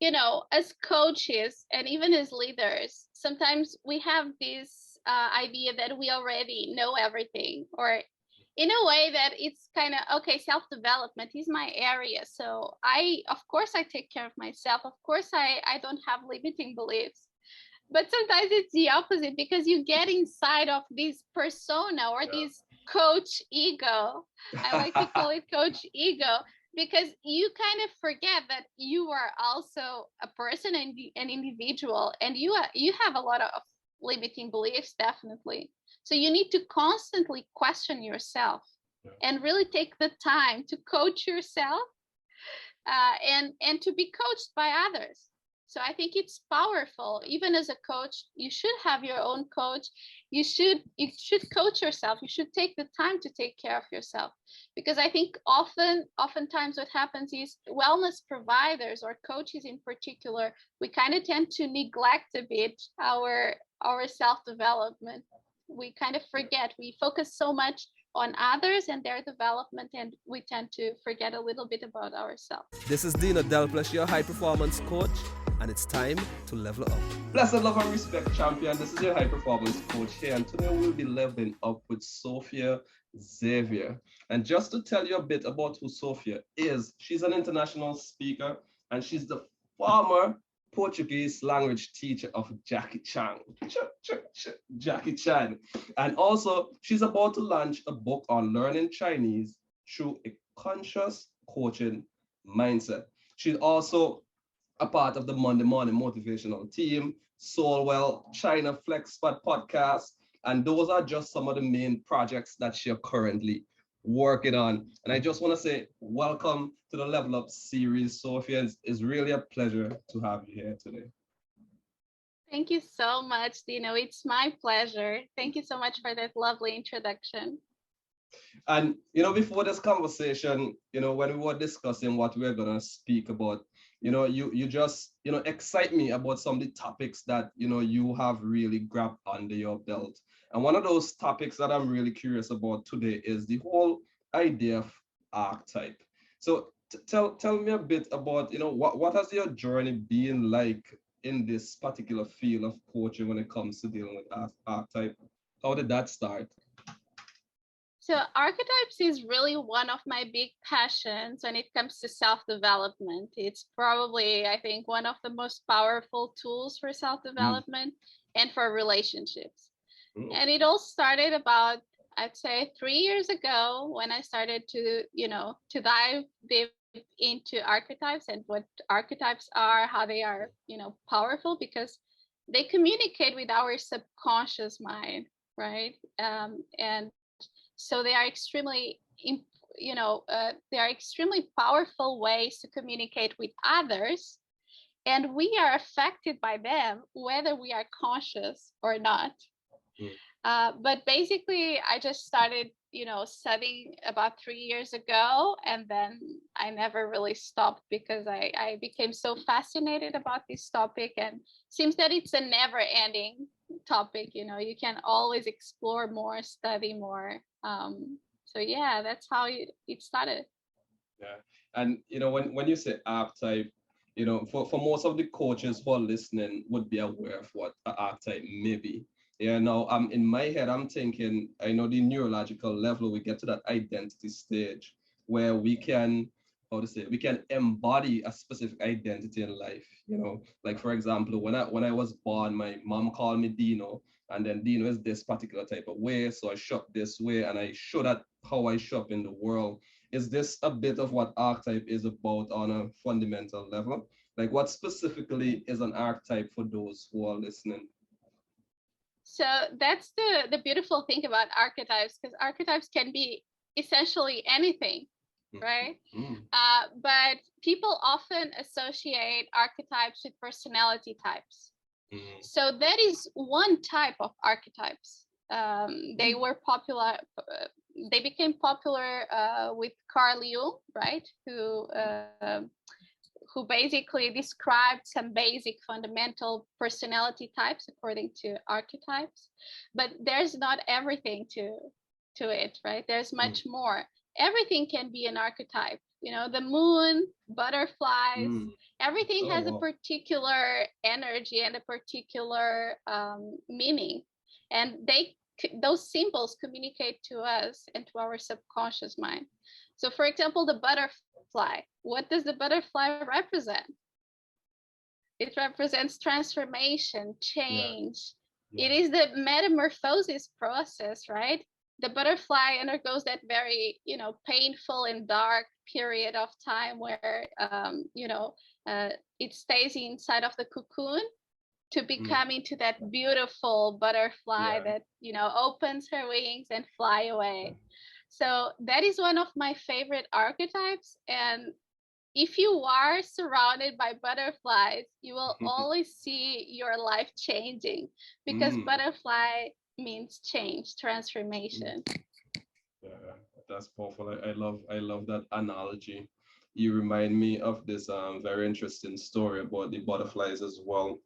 as coaches and even as leaders, sometimes we have this idea that we already know everything, or in a way that it's kind of, okay, self-development is my area. So of course, I take care of myself. Of course, I don't have limiting beliefs. But sometimes it's the opposite, because you get inside of this persona or this coach ego. I like to call it coach ego, because you kind of forget that you are also a person and an individual, and you have a lot of limiting beliefs, definitely. So you need to constantly question yourself and really take the time to coach yourself, and to be coached by others. So I think it's powerful. Even as a coach, you should have your own coach. You should coach yourself. You should take the time to take care of yourself, because I think oftentimes what happens is wellness providers, or coaches in particular, we kind of tend to neglect a bit our self-development. We kind of forget. We focus so much on others and their development, and we tend to forget a little bit about ourselves. This is Dino Delplush, your high performance coach, and it's time to level up. Blessed love and respect, champion. This is your high performance coach here, and today we'll be leveling up with Sofia Xavier. And just to tell you a bit about who Sofia is, she's an international speaker, and she's the former Portuguese language teacher of Jackie Chan. Jackie Chan. And also, she's about to launch a book on learning Chinese through a conscious coaching mindset. She's also a part of the Monday Morning Motivational Team, Soulwell, China Flex Spot podcast, and those are just some of the main projects that she's currently working on. And I just want to say welcome to the Level Up series, Sofia. It's really a pleasure to have you here today. Thank you so much, Dino. It's my pleasure. Thank you so much for that lovely introduction. And, before this conversation, when we were discussing what we're going to speak about, you just, excite me about some of the topics that, you have really grabbed under your belt. And one of those topics that I'm really curious about today is the whole idea of archetype. So tell me a bit about, what has your journey been like in this particular field of coaching when it comes to dealing with archetype? How did that start? So archetypes is really one of my big passions when it comes to self-development. It's probably, I think, one of the most powerful tools for self-development and for relationships. And it all started about, I'd say, 3 years ago, when I started to dive deep into archetypes and what archetypes are, how they are, powerful, because they communicate with our subconscious mind, right? And so they are extremely, extremely powerful ways to communicate with others, and we are affected by them, whether we are conscious or not. But basically, I just started, studying about 3 years ago, and then I never really stopped, because I became so fascinated about this topic, and seems that it's a never-ending topic. You can always explore more, study more. So yeah, that's how it started. Yeah, and when you say archetype, for most of the coaches who are listening would be aware of what an archetype may be. Yeah, now in my head, I'm thinking, I know the neurological level, we get to that identity stage where we can, we can embody a specific identity in life. Like, for example, when I was born, my mom called me Dino, and then Dino is this particular type of way, so I shop this way, and I show that how I shop in the world. Is this a bit of what archetype is about on a fundamental level? Like, what specifically is an archetype for those who are listening? So that's the beautiful thing about archetypes, because archetypes can be essentially anything, right? But people often associate archetypes with personality types. So that is one type of archetypes. They were popular. They became popular with Carl Jung, right? Who basically described some basic fundamental personality types according to archetypes. But there's not everything to it, right? There's much more. Everything can be an archetype. the moon, butterflies, everything Oh, has a wow. particular energy and a particular meaning. And those symbols communicate to us and to our subconscious mind. So for example, the butterfly, what does the butterfly represent? It represents transformation, Yeah. change. Yeah. It is the metamorphosis process, right? The butterfly undergoes that very, painful and dark period of time where, it stays inside of the cocoon to become into that beautiful butterfly Yeah. that, opens her wings and fly away. So that is one of my favorite archetypes. And if you are surrounded by butterflies, you will always see your life changing, because butterfly means change, transformation. Yeah, that's powerful. I love that analogy. You remind me of this very interesting story about the butterflies as well.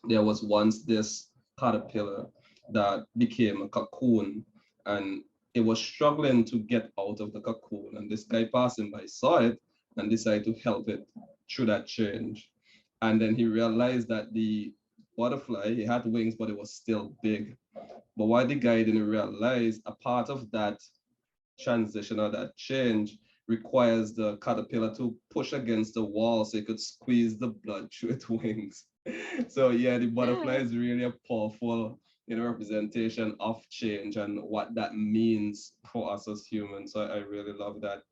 There was once this caterpillar that became a cocoon, and it was struggling to get out of the cocoon. And this guy passing by saw it and decided to help it through that change. And then he realized that the butterfly, it had wings, but it was still big. But what the guy didn't realize, a part of that transition or that change requires the caterpillar to push against the wall so it could squeeze the blood through its wings. So yeah, the butterfly is really a powerful, representation of change and what that means for us as humans. So I really love that.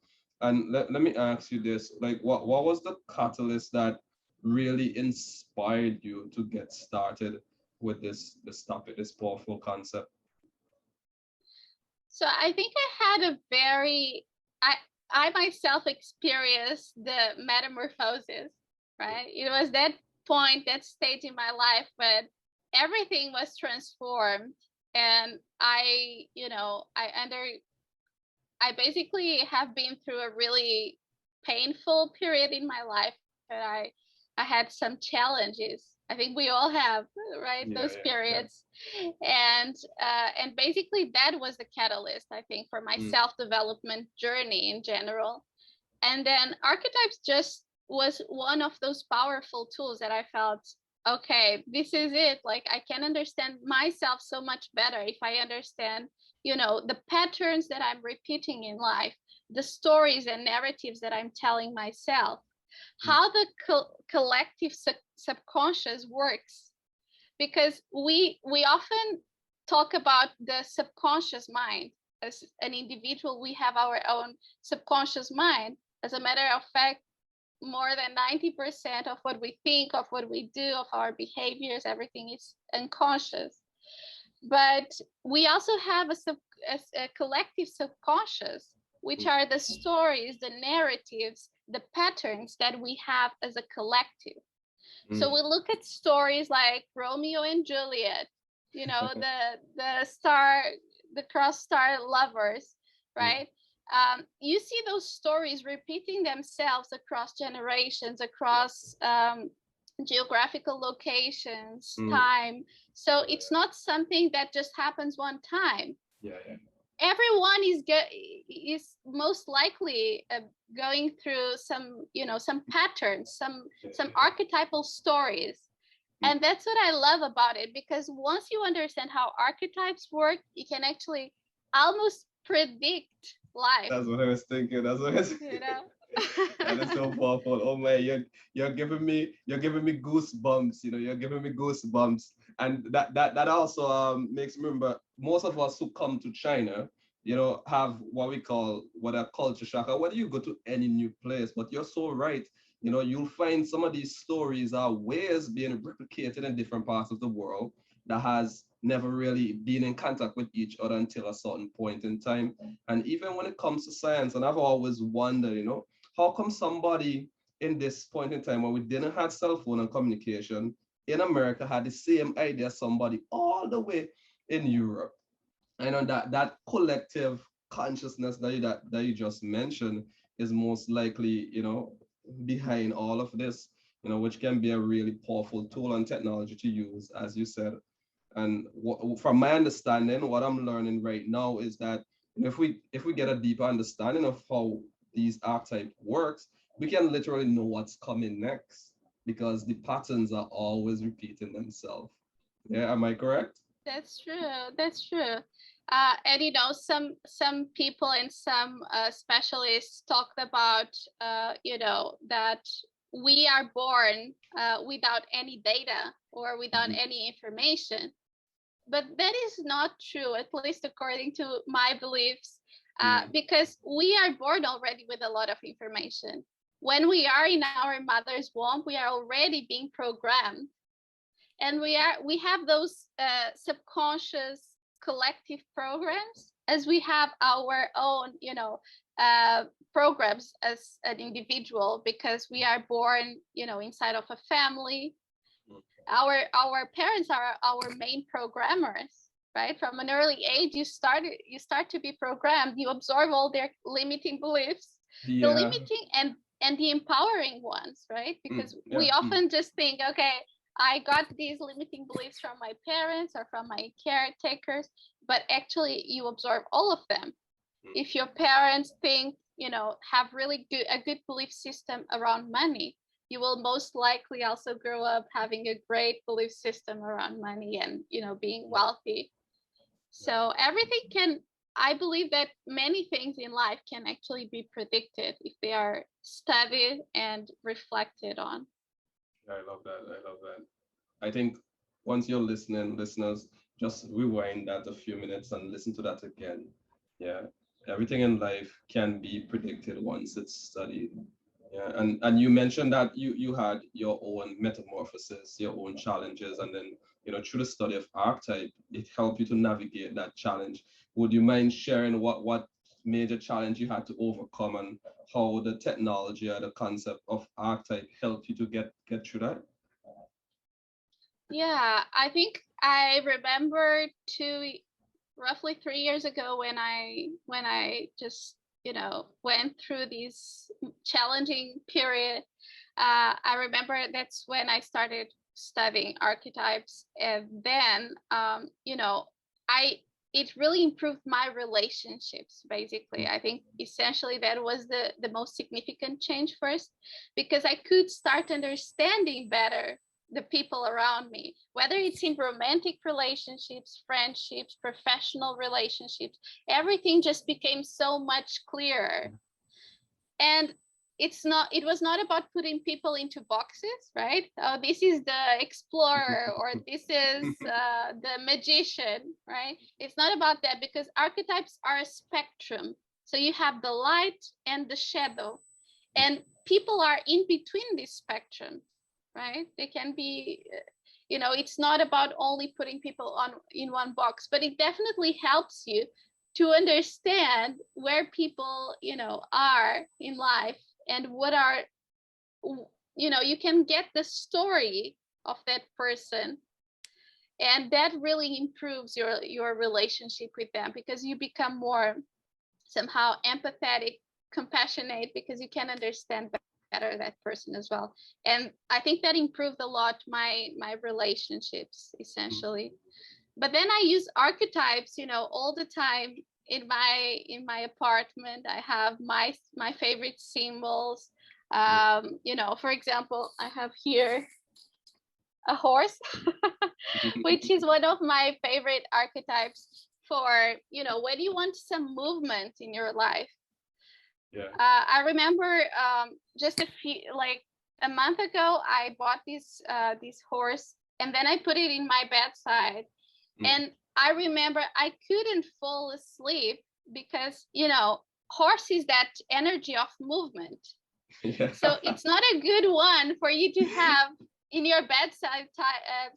And let me ask you this, like what was the catalyst that really inspired you to get started with this topic, this powerful concept? So I think I had a very, I myself experienced the metamorphosis, right? It was that point, that stage in my life when everything was transformed. And I basically have been through a really painful period in my life. And I had some challenges. I think we all have, right? Yeah, Those yeah, periods. And basically that was the catalyst, I think, for my yeah. self-development journey in general. And then archetypes just was one of those powerful tools that I felt, okay, this is it. Like, I can understand myself so much better if I understand, the patterns that I'm repeating in life, the stories and narratives that I'm telling myself, how the collective subconscious works. Because we often talk about the subconscious mind. As an individual, we have our own subconscious mind. As a matter of fact, more than 90% of what we think, of what we do, of our behaviors, everything is unconscious. But we also have a collective subconscious, which are the stories, the narratives, the patterns that we have as a collective. So we look at stories like Romeo and Juliet, the cross star lovers, right? You see those stories repeating themselves across generations, across geographical locations, time. So it's not something that just happens one time. Yeah, yeah. Everyone is most likely going through some patterns, some archetypal stories. And that's what I love about it, because once you understand how archetypes work, you can actually almost predict life. That's what I was thinking. That's what I was thinking. That is so powerful. Oh man, you're giving me goosebumps. You're giving me goosebumps, and that also makes me remember most of us who come to China, have what a culture shock. Or whether you go to any new place, but you're so right. You'll find some of these stories are ways being replicated in different parts of the world that has never really been in contact with each other until a certain point in time. And even when it comes to science, and I've always wondered, how come somebody in this point in time where we didn't have cell phone and communication in America had the same idea as somebody all the way in Europe? I know that collective consciousness that you just mentioned is most likely, behind all of this, which can be a really powerful tool and technology to use, as you said. And from my understanding, what I'm learning right now is that if we get a deeper understanding of how these archetype works, we can literally know what's coming next because the patterns are always repeating themselves. Yeah, am I correct? That's true. That's true. And some people and some specialists talked about, that we are born without any data or without Mhm. any information. But that is not true, at least according to my beliefs, Yeah. because we are born already with a lot of information. When we are in our mother's womb, we are already being programmed, and we have those subconscious collective programs, as we have our own programs as an individual, because we are born inside of a family. Our parents are our main programmers, right? From an early age, you start to be programmed. You absorb all their limiting beliefs, the Yeah. limiting and the empowering ones, right? Because Yeah. we often just think, okay, I got these limiting beliefs from my parents or from my caretakers, but actually you absorb all of them. If your parents think, have really a good belief system around money, you will most likely also grow up having a great belief system around money and, being wealthy. So everything can, I believe that many things in life can actually be predicted if they are studied and reflected on. I love that. I love that. I think once you're listening, listeners, just rewind that a few minutes and listen to that again. Yeah. Everything in life can be predicted once it's studied. Yeah. And you mentioned that you had your own metamorphosis, your own challenges, and then through the study of archetype, it helped you to navigate that challenge. Would you mind sharing what major challenge you had to overcome and how the technology or the concept of archetype helped you to get through that? Yeah, I think I remember roughly 3 years ago when I just went through this challenging period. I remember that's when I started studying archetypes, and then I it really improved my relationships. Basically, I think essentially that was the most significant change first, because I could start understanding better the people around me, whether it's in romantic relationships, friendships, professional relationships. Everything just became so much clearer. And it was not about putting people into boxes, right? Oh, this is the explorer, or this is the magician, right? It's not about that, because archetypes are a spectrum. So you have the light and the shadow, and people are in between this spectrum, right? They can be, it's not about only putting people on in one box, but it definitely helps you to understand where people, are in life, and what are, you can get the story of that person, and that really improves your relationship with them, because you become more somehow empathetic, compassionate, because you can understand better that person as well. And I think that improved a lot my relationships, essentially. But then I use archetypes, all the time in my apartment. I have my favorite symbols. For example, I have here a horse, which is one of my favorite archetypes for, when you want some movement in your life. Yeah. I remember just a month ago, I bought this horse, and then I put it in my bedside. And I remember I couldn't fall asleep because, horse is that energy of movement. Yeah. So it's not a good one for you to have in your bedside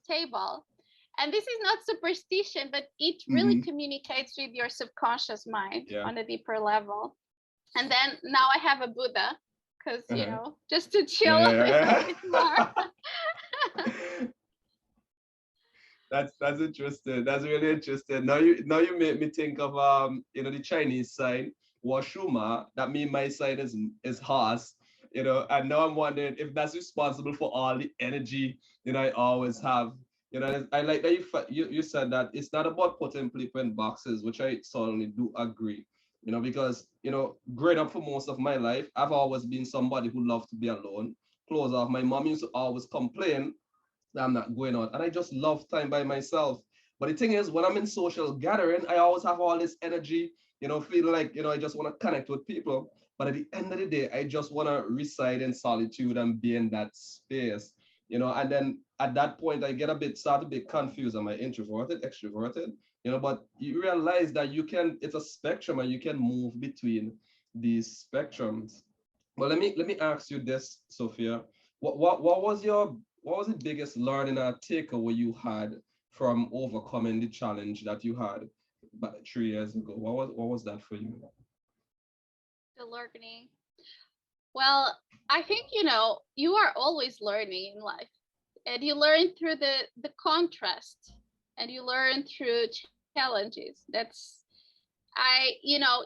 table. And this is not superstition, but it really communicates with your subconscious mind on a deeper level. And then now I have a Buddha, because, just to chill a little bit more. That's interesting. That's really interesting. Now you make me think of the Chinese sign Washuma. That mean my sign is horse. And now I'm wondering if that's responsible for all the energy I always have. I like that you said that it's not about putting people in boxes, which I certainly do agree. because, growing up for most of my life, I've always been somebody who loved to be alone, close off. My mom used to always complain that I'm not going out, and I just love time by myself. But the thing is, when I'm in social gathering, I always have all this energy, feeling like, I just want to connect with people. But at the end of the day, I just want to reside in solitude and be in that space, and then at that point, I start a bit confused. Am I introverted, extroverted? But you realize that it's a spectrum and you can move between these spectrums. Well, let me ask you this, Sophia. What was the biggest learning or takeaway you had from overcoming the challenge that you had about 3 years ago? What was that for you? The learning. Well, I think, you are always learning in life, and you learn through the contrast, and you learn through challenges.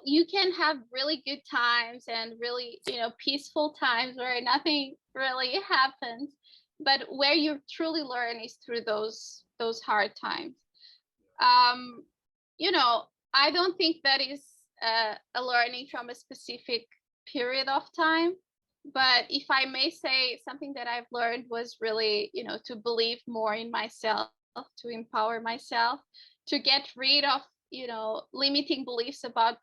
You can have really good times and really, peaceful times where nothing really happens, but where you truly learn is through those hard times. Um, I don't think that is a learning from a specific period of time. But if I may say, something that I've learned was really, to believe more in myself, to empower myself, to get rid of, limiting beliefs about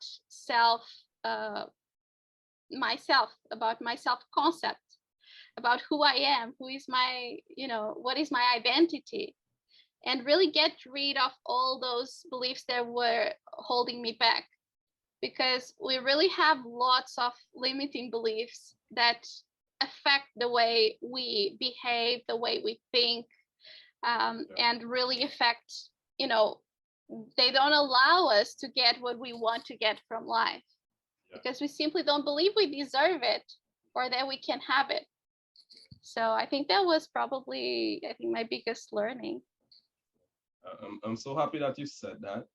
myself, about my self concept, about who I am, who is my, what is my identity, and really get rid of all those beliefs that were holding me back. Because we really have lots of limiting beliefs that affect the way we behave, the way we think, and really affect, they don't allow us to get what we want to get from life, because we simply don't believe we deserve it or that we can have it. So I think that was probably, my biggest learning. I'm so happy that you said that,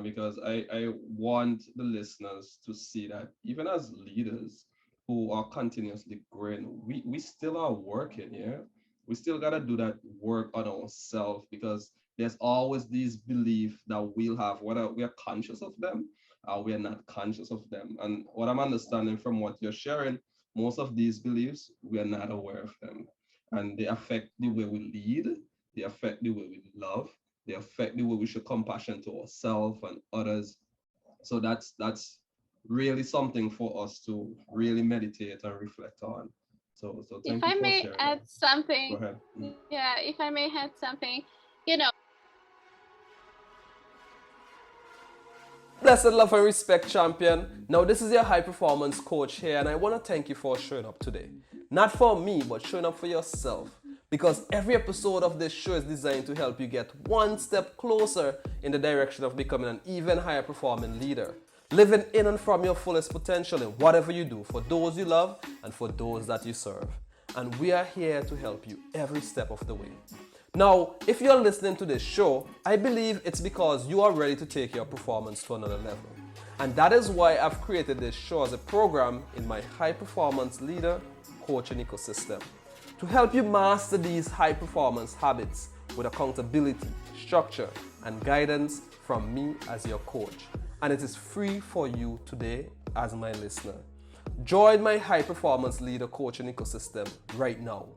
because I want the listeners to see that even as leaders who are continuously growing, we still are working, yeah? We still got to do that work on ourselves, because there's always these beliefs that we'll have, whether we are conscious of them or we are not conscious of them. And what I'm understanding from what you're sharing, most of these beliefs, we are not aware of them. And they affect the way we lead, they affect the way we love, they affect the way we show compassion to ourselves and others. So that's really something for us to really meditate and reflect on. So If thank you I for may sharing add that. Go something, ahead. yeah, if I may add something, you know, Blessed love and respect, champion. Now, this is your high performance coach here, and I want to thank you for showing up today. Not for me, but showing up for yourself. Because every episode of this show is designed to help you get one step closer in the direction of becoming an even higher performing leader. Living in and from your fullest potential in whatever you do, for those you love and for those that you serve. And we are here to help you every step of the way. Now, if you're listening to this show, I believe it's because you are ready to take your performance to another level. And that is why I've created this show as a program in my high performance leader coaching ecosystem to help you master these high performance habits with accountability, structure, and guidance from me as your coach. And it is free for you today as my listener. Join my high performance leader coaching ecosystem right now.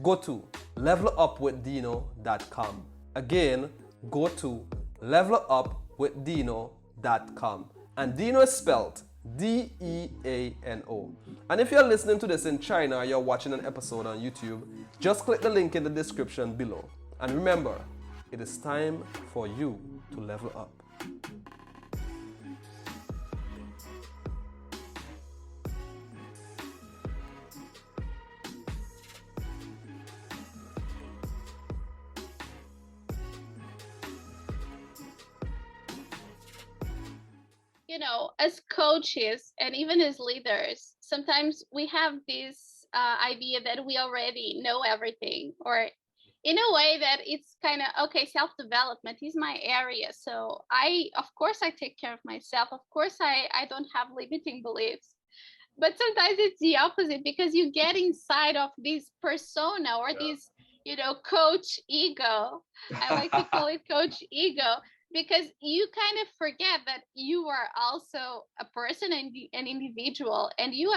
Go to levelupwithdino.com. Again, go to levelupwithdino.com. And Dino is spelled Deano. And if you're listening to this in China or you're watching an episode on YouTube, just click the link in the description below. And remember, it is time for you to level up. As coaches and even as leaders, sometimes we have this idea that we already know everything, or in a way that it's kind of, okay, self-development is my area. So of course, I take care of myself. Of course, I don't have limiting beliefs. But sometimes it's the opposite, because you get inside of this persona or this, coach ego. I like to call it coach ego. because you kind of forget that you are also a person and an individual, and you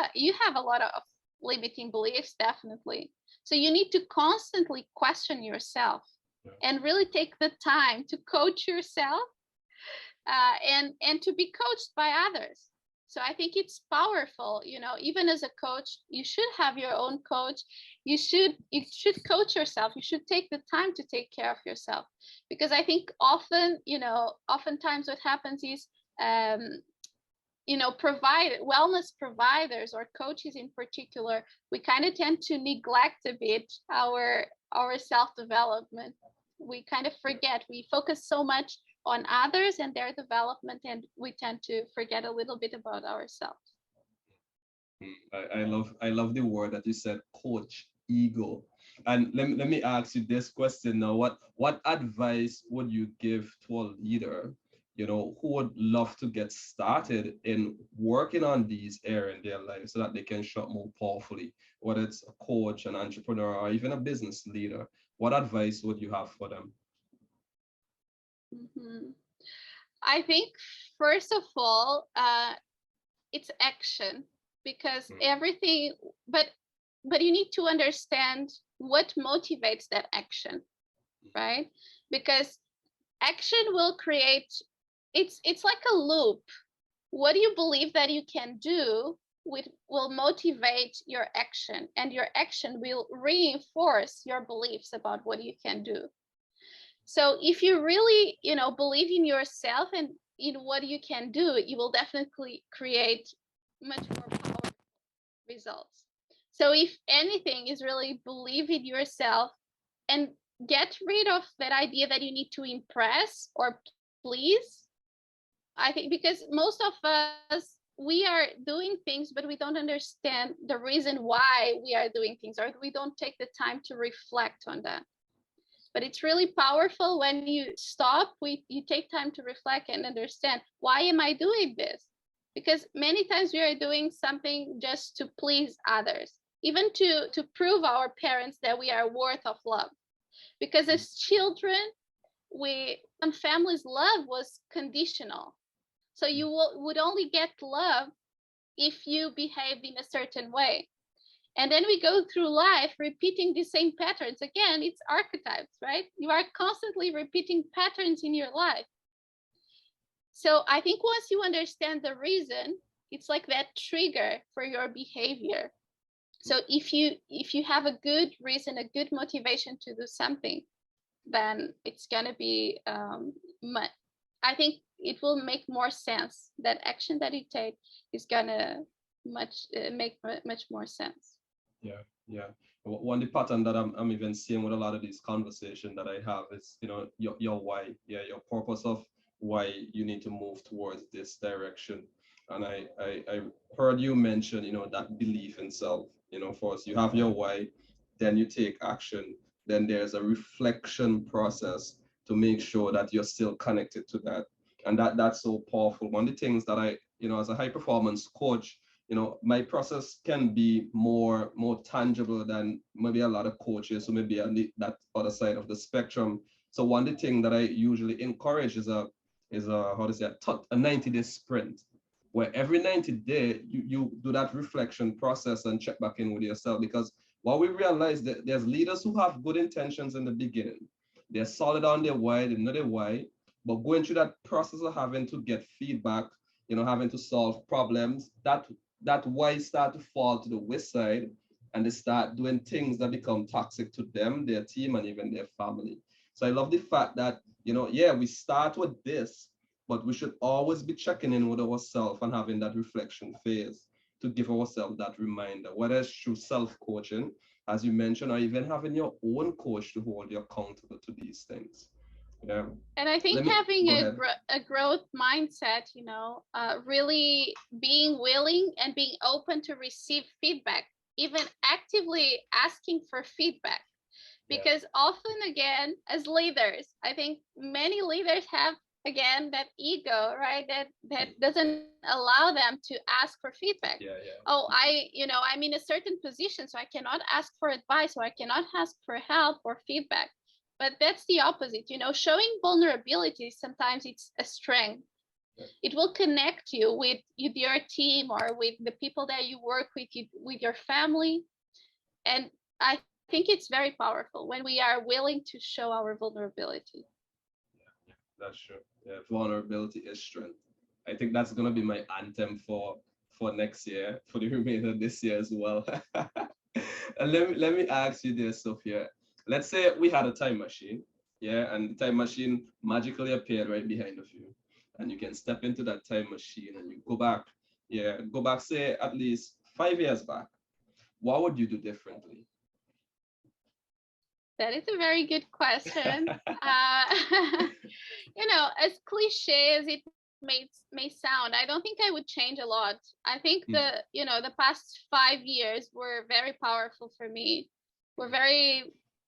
have a lot of limiting beliefs, definitely. So you need to constantly question yourself and really take the time to coach yourself, and to be coached by others. So I think it's powerful, even as a coach, you should have your own coach. You should coach yourself. You should take the time to take care of yourself, because I think oftentimes what happens is, wellness providers or coaches in particular, we kind of tend to neglect a bit our self-development. We kind of forget. We focus so much on others and their development, and we tend to forget a little bit about ourselves. I love the word that you said, coach ego. And let me ask you this question now. What advice would you give to a leader, who would love to get started in working on these areas in their life so that they can show up more powerfully, whether it's a coach, an entrepreneur, or even a business leader? What advice would you have for them? Mm-hmm. I think, first of all, it's action, because everything, but you need to understand what motivates that action, right? Because action will create, it's like a loop. What do you believe that you can do will motivate your action, and your action will reinforce your beliefs about what you can do. So if you really, believe in yourself and in what you can do, you will definitely create much more powerful results. So if anything is really believe in yourself and get rid of that idea that you need to impress or please. I think because most of us, we are doing things, but we don't understand the reason why we are doing things, or we don't take the time to reflect on that. But it's really powerful when you stop, you take time to reflect and understand, why am I doing this? Because many times we are doing something just to please others, even to prove our parents that we are worth of love. Because as children, some families' love was conditional. So you would only get love if you behaved in a certain way. And then we go through life repeating the same patterns. Again, it's archetypes, right? You are constantly repeating patterns in your life. So I think once you understand the reason, it's like that trigger for your behavior. So if you have a good reason, a good motivation to do something, then it's going to be, I think it will make more sense. That action that you take is going to make much more sense. Yeah. One the pattern that I'm even seeing with a lot of these conversations that I have is, your why, your purpose of why you need to move towards this direction. And I heard you mention, that belief in self. First you have your why, then you take action, then there's a reflection process to make sure that you're still connected to that. And that's so powerful. One of the things that I, as a high performance coach, my process can be more tangible than maybe a lot of coaches who may be on that other side of the spectrum. So one of the things that I usually encourage is a how to say a 90-day sprint, where every 90 days you do that reflection process and check back in with yourself. Because what we realize, that there's leaders who have good intentions in the beginning, they're solid on their why, they know their why, but going through that process of having to get feedback, having to solve problems, that why start to fall to the wayside, and they start doing things that become toxic to them, their team, and even their family. So I love the fact that, we start with this, but we should always be checking in with ourselves and having that reflection phase to give ourselves that reminder, whether it's through self-coaching, as you mentioned, or even having your own coach to hold you accountable to these things. Yeah. And I think having a growth mindset, really being willing and being open to receive feedback, even actively asking for feedback. Because often, again, as leaders, I think many leaders have, again, that ego, right? That doesn't allow them to ask for feedback. Oh, I'm in a certain position, so I cannot ask for advice, or I cannot ask for help or feedback. but that's the opposite. Showing vulnerability, sometimes it's a strength. It will connect you with your team or with the people that you work with your family. And I think it's very powerful when we are willing to show our vulnerability. Yeah, that's true. Yeah, vulnerability is strength. I think that's gonna be my anthem for next year, for the remainder of this year as well. And let me ask you this, Sophia. Let's say we had a time machine, yeah, and the time machine magically appeared right behind of you, and you can step into that time machine and you go back, say at least 5 years back. What would you do differently? That is a very good question. As cliche as it may sound, I don't think I would change a lot. I think the past 5 years were very powerful for me.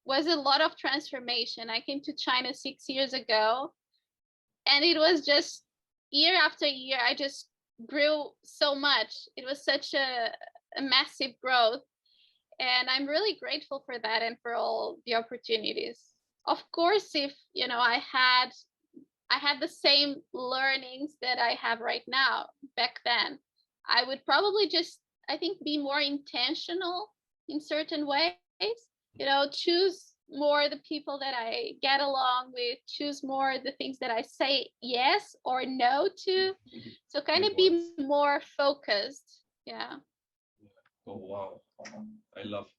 Was a lot of transformation. I came to China 6 years ago, and it was just year after year, I just grew so much. It was such a massive growth. And I'm really grateful for that and for all the opportunities. Of course, if I had the same learnings that I have right now back then, I would probably just, I think, be more intentional in certain ways. Choose more the people that I get along with, choose more the things that I say yes or no to. So kind of be more focused. Yeah. Oh wow. I love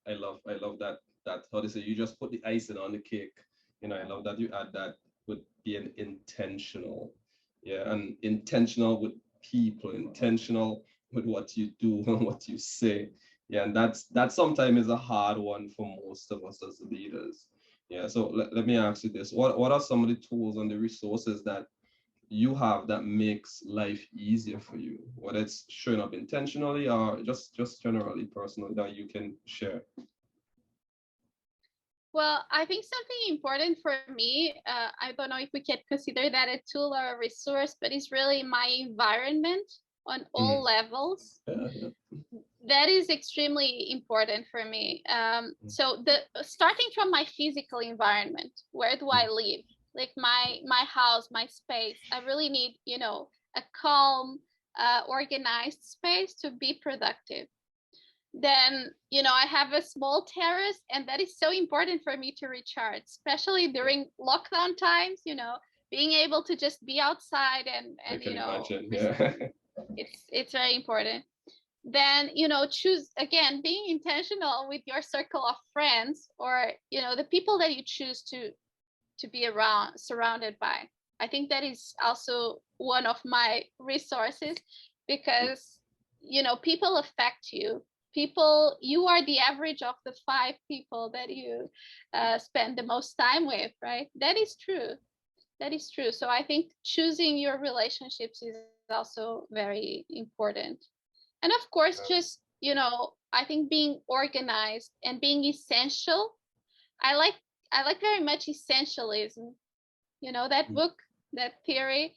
that how to say, you just put the icing on the cake. I love that you add that with being intentional. Yeah, and intentional with people, intentional with what you do and what you say. Yeah, and that sometimes is a hard one for most of us as leaders. Yeah, so let me ask you this. What are some of the tools and the resources that you have that makes life easier for you, whether it's showing up intentionally or just generally personally, that you can share? Well, I think something important for me, I don't know if we can consider that a tool or a resource, but it's really my environment on all levels. Yeah. That is extremely important for me. So starting from my physical environment, where do I live? Like my house, my space. I really need, a calm, organized space to be productive. Then, I have a small terrace, and that is so important for me to recharge, especially during lockdown times, being able to just be outside and I can imagine. Yeah. it's very important. Then, choose, again, being intentional with your circle of friends, or, the people that you choose to be surrounded by. I think that is also one of my resources, because, people affect you. You are the average of the 5 people that you spend the most time with, right? That is true. So I think choosing your relationships is also very important. And of course, just, I think being organized and being essential. I like very much essentialism, that book, that theory.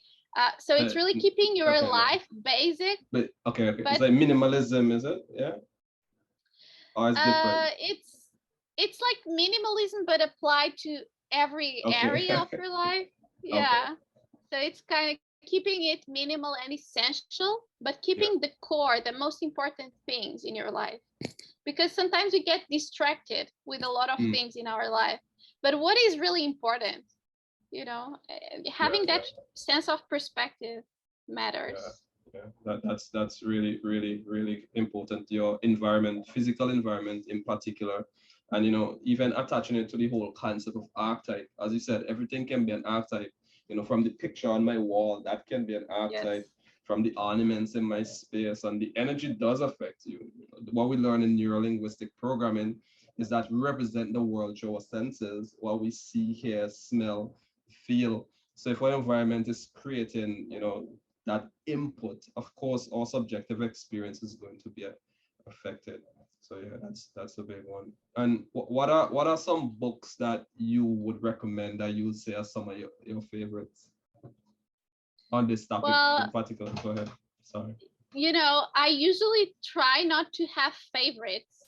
So it's really keeping your life basic. But okay. It's like minimalism, is it? Yeah. Or it's different? It's like minimalism, but applied to every area of your life. Yeah. So it's kind of keeping it minimal and essential, but keeping the core, the most important things in your life. Because sometimes we get distracted with a lot of things in our life. But what is really important, having that sense of perspective matters. Yeah. That's really, really, really important. Your environment, physical environment in particular. And, even attaching it to the whole concept of archetype. As you said, everything can be an archetype. From the picture on my wall, that can be an archetype. From the ornaments in my space, and the energy does affect you. What we learn in neuro-linguistic programming is that we represent the world through our senses, what we see, hear, smell, feel. So if our environment is creating, that input, of course, our subjective experience is going to be affected. So yeah, that's a big one. And what are some books that you would recommend, that you would say are some of your favorites on this topic in particular? Go ahead. Sorry. I usually try not to have favorites.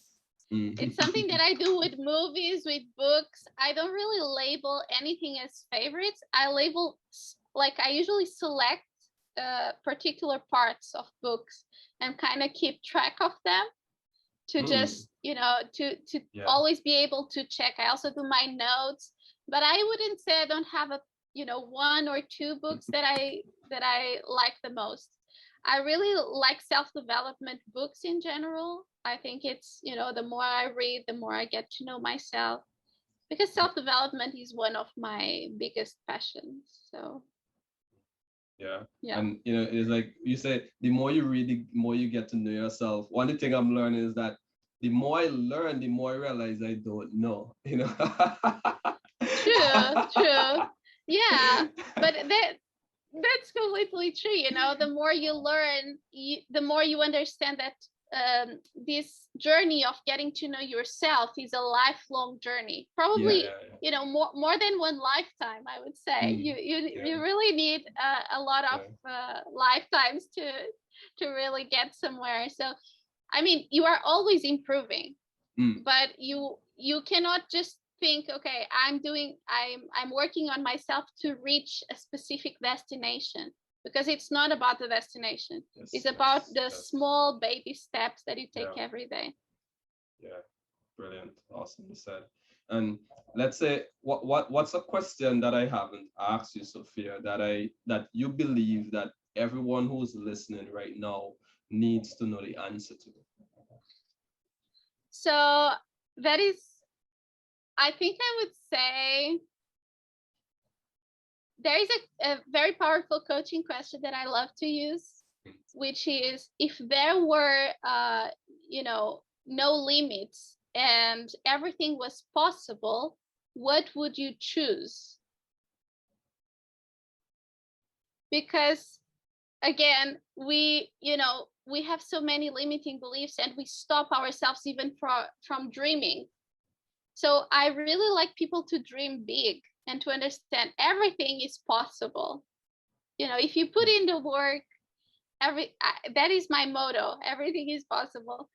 It's something that I do with movies, with books. I don't really label anything as favorites. I label, like, I usually select particular parts of books and kind of keep track of them to just, to always be able to check. I also do my notes, but I wouldn't say I don't have a, one or two books that I like the most. I really like self-development books in general. I think it's, the more I read, the more I get to know myself, because self-development is one of my biggest passions. So yeah. And it's like you say, the more you read, the more you get to know yourself. One thing I'm learning is that the more I learn, the more I realize I don't know. True. Yeah, but that's completely true. The more you learn, the more you understand that this journey of getting to know yourself is a lifelong journey. Probably, more than one lifetime, I would say. You really need a lot of lifetimes to really get somewhere. So, I mean, you are always improving, but you cannot just think, okay, I'm working on myself to reach a specific destination, because it's not about the destination. It's about the small baby steps that you take every day. Yeah, brilliant, awesome, you said. And let's say, what's a question that I haven't asked you, Sophia, that you believe that everyone who's listening right now needs to know the answer to? So that is, I think I would say, there is a very powerful coaching question that I love to use, which is, if there were, no limits and everything was possible, what would you choose? Because, again, we have so many limiting beliefs, and we stop ourselves even from dreaming. So I really like people to dream big and to understand everything is possible. If you put in the work, that is my motto. Everything is possible.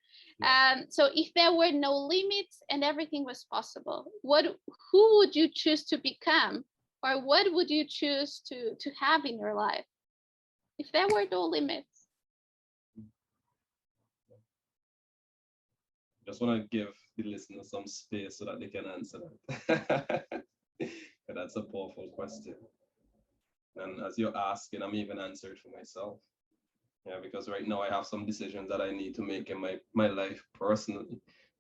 So if there were no limits and everything was possible, who would you choose to become, or what would you choose to have in your life if there were no limits? Just want to give the listener some space so that they can answer that. That's a powerful question. And as you're asking, I'm even answering for myself. Yeah, because right now I have some decisions that I need to make in my life personally.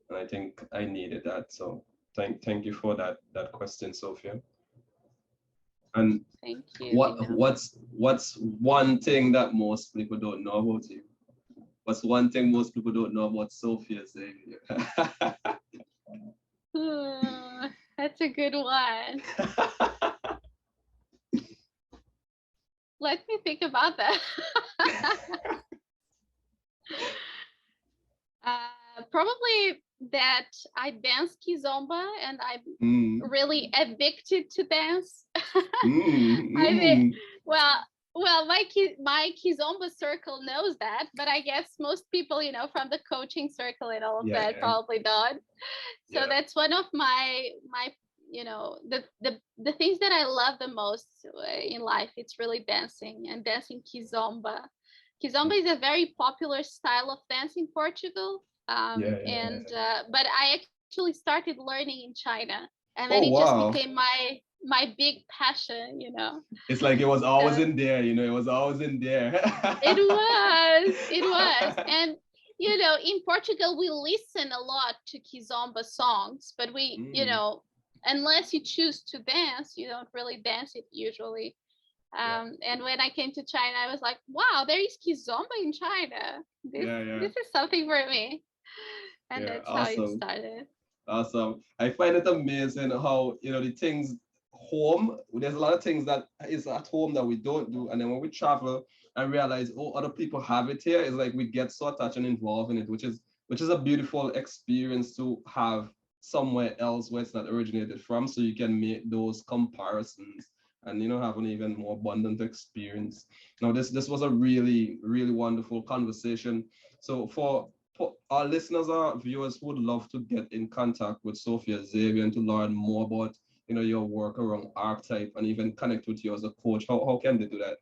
And I think I needed that. So thank you for that question, Sophia. And thank you. What's one thing that most people don't know about you? What's one thing most people don't know about Sofia Xavier? That's a good one. Let me think about that. Probably that I dance kizomba, and I'm really addicted to dance. I mean, well, my kizomba circle knows that, but I guess most people, from the coaching circle and all of that probably don't. So that's one of my the things that I love the most in life. It's really dancing, and dancing kizomba. Kizomba is a very popular style of dance in Portugal. But I actually started learning in China, and then just became my big passion. It's like it was always in there. It was always in there. It was, and in Portugal we listen a lot to kizomba songs, but we unless you choose to dance, you don't really dance it usually. And when I came to China, I was like, wow, there is kizomba in China. This is something for me. And that's awesome. How it started. Awesome. I find it amazing how, the things home, there's a lot of things that is at home that we don't do. And then when we travel and realize, other people have it here, it's like we get so attached and involved in it, which is a beautiful experience to have somewhere else where it's not originated from, so you can make those comparisons and have an even more abundant experience. Now this was a really, really wonderful conversation. So for our listeners, our viewers who would love to get in contact with Sofia Xavier and to learn more about your work around archetype and even connect with you as a coach, how can they do that?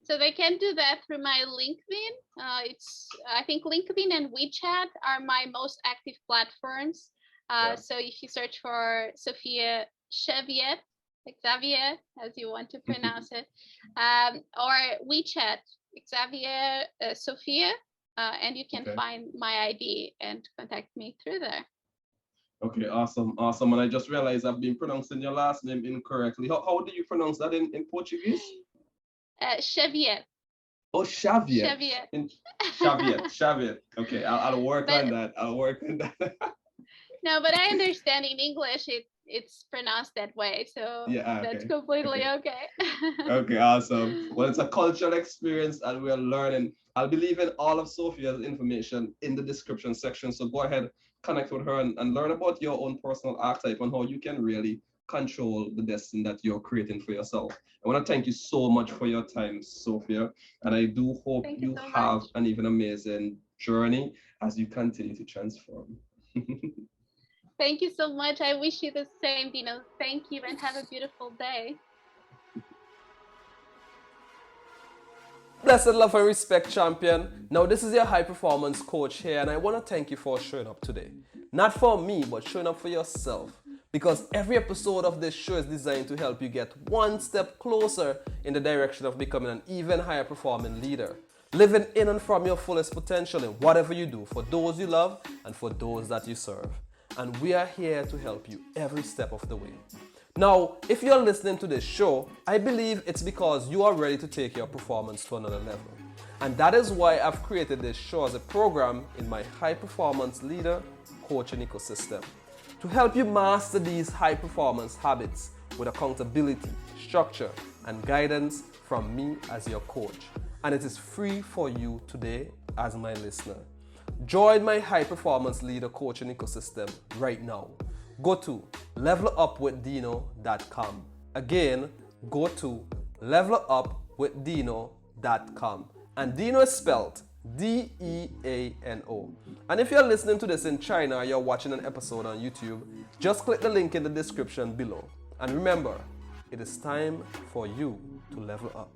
So they can do that through my LinkedIn. I think LinkedIn and WeChat are my most active platforms. So if you search for Sofia Xavier, Xavier, as you want to pronounce it, or WeChat, Xavier Sofia, and you can find my ID and contact me through there. Okay, awesome. And I just realized I've been pronouncing your last name incorrectly. How do you pronounce that in Portuguese? Xavier. Oh, Xavier. Xavier. Xavier. Okay, I'll work on that. No, but I understand in English it's pronounced that way, so that's completely okay. Okay, awesome. Well, it's a cultural experience and we're learning. I'll be leaving all of Sofia's information in the description section, so go ahead, connect with her and learn about your own personal archetype and how you can really control the destiny that you're creating for yourself. I want to thank you so much for your time, Sofia, and I do hope you have an even amazing journey as you continue to transform. Thank you so much. I wish you the same, Dino. Thank you and have a beautiful day. Blessed love and respect, champion. Now, this is your high performance coach here, and I want to thank you for showing up today. Not for me, but showing up for yourself. Because every episode of this show is designed to help you get one step closer in the direction of becoming an even higher performing leader. Living in and from your fullest potential in whatever you do for those you love and for those that you serve. And we are here to help you every step of the way. Now, if you're listening to this show, I believe it's because you are ready to take your performance to another level. And that is why I've created this show as a program in my high performance leader coaching ecosystem to help you master these high performance habits with accountability, structure, and guidance from me as your coach. And it is free for you today as my listener. Join my high performance leader coaching ecosystem right now. Go to levelupwithdino.com. Again, go to levelupwithdino.com. And Dino is spelled D-E-A-N-O. And if you're listening to this in China or you're watching an episode on YouTube, just click the link in the description below. And remember, it is time for you to level up.